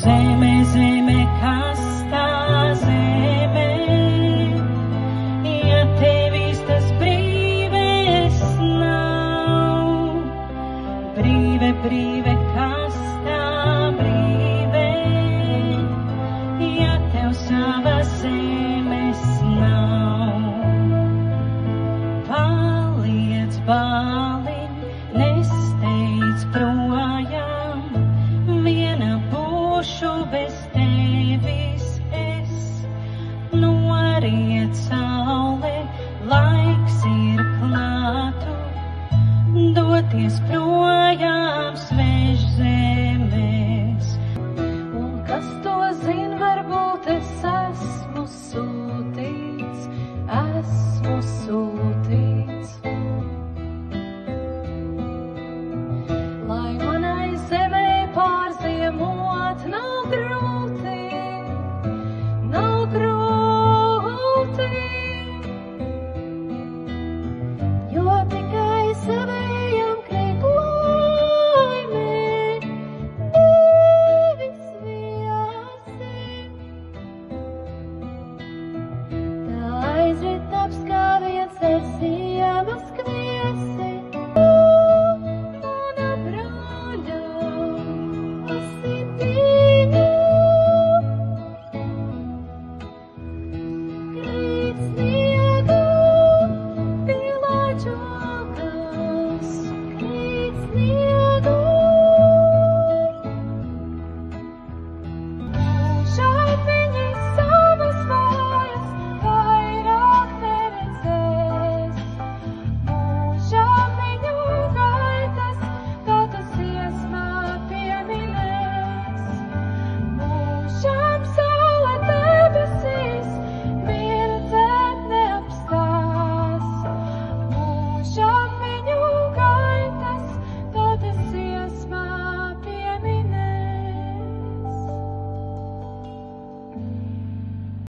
Zeme, zeme, kas tā zeme, ja tevis tas brīves nav. Brīve, brīve, kas tā brīve, ja tev savas zemes nav. Paliec, bāliņ, nesteidz projām, viena būšu bez tevis es. Noriet saule, laiks ir klātu, doties projām svež zemēs. Un kas to zin, varbūt es esmu sūtīts, esmu sūtīts. Lai manai zemē pārziemot nav grūti.